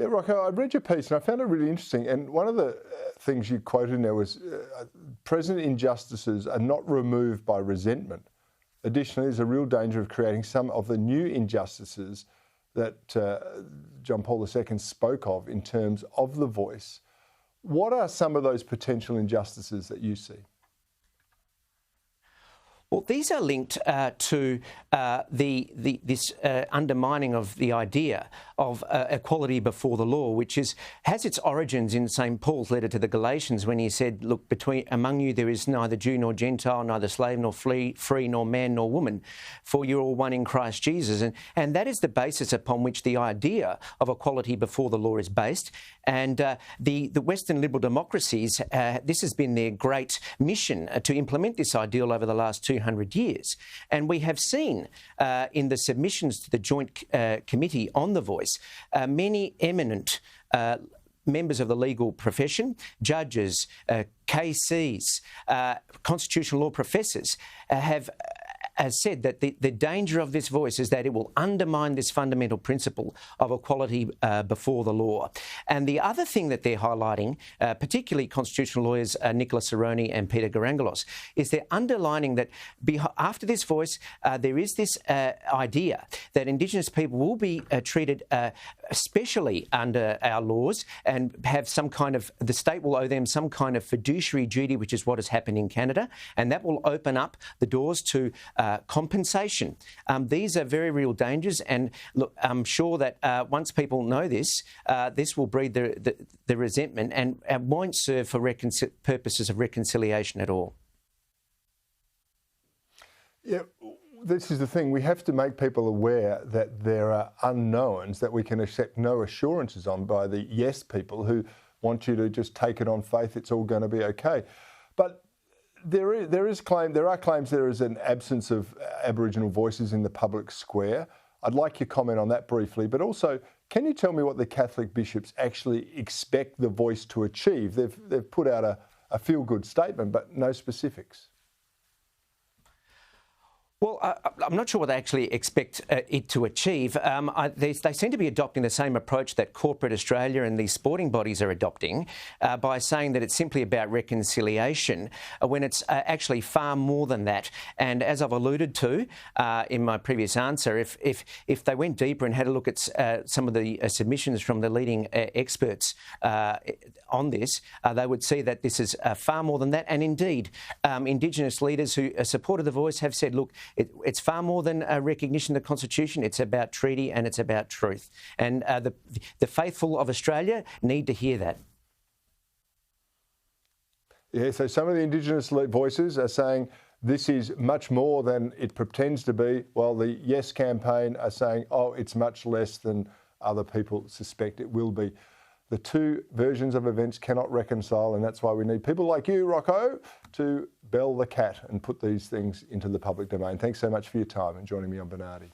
Yeah, Rocco, I read your piece and I found it really interesting. And one of the things you quoted in there was present injustices are not removed by resentment. Additionally, there's a real danger of creating some of the new injustices that John Paul II spoke of in terms of the voice. What are some of those potential injustices that you see? Well, these are linked to this undermining of the idea of equality before the law, which has its origins in St. Paul's letter to the Galatians when he said, look, among you there is neither Jew nor Gentile, neither slave nor free, nor man nor woman, for you're all one in Christ Jesus. And that is the basis upon which the idea of equality before the law is based. And the Western liberal democracies, this has been their great mission to implement this ideal over the last 200 years. And we have seen in the submissions to the Joint Committee on the Voice, many eminent members of the legal profession, judges, KCs, constitutional law professors has said that the danger of this voice is that it will undermine this fundamental principle of equality before the law. And the other thing that they're highlighting, particularly constitutional lawyers Nicholas Aroney and Peter Garangelos, is they're underlining that after this voice, there is this idea that Indigenous people will be treated especially under our laws and have some kind of, the state will owe them some kind of fiduciary duty, which is what has happened in Canada, and that will open up the doors to compensation. These are very real dangers, and look, I'm sure that once people know this, this will breed the resentment and won't serve for purposes of reconciliation at all. Yeah, this is the thing. We have to make people aware that there are unknowns that we can accept no assurances on by the yes people who want you to just take it on faith it's all going to be okay. But there are claims there is an absence of Aboriginal voices in the public square. I'd like your comment on that briefly, but also, can you tell me what the Catholic bishops actually expect the voice to achieve? They've put out a feel-good statement, but no specifics. Well, I'm not sure what they actually expect it to achieve. They seem to be adopting the same approach that corporate Australia and these sporting bodies are adopting by saying that it's simply about reconciliation when it's actually far more than that. And as I've alluded to in my previous answer, if they went deeper and had a look at some of the submissions from the leading experts on this, they would see that this is far more than that. And indeed, Indigenous leaders who supported the voice have said, look, it's far more than a recognition of the Constitution. It's about treaty and it's about truth. And the faithful of Australia need to hear that. Yeah, so some of the Indigenous voices are saying this is much more than it pretends to be, while the Yes campaign are saying, oh, it's much less than other people suspect it will be. The two versions of events cannot reconcile, and that's why we need people like you, Rocco, to bell the cat and put these things into the public domain. Thanks so much for your time and joining me on Bernardi.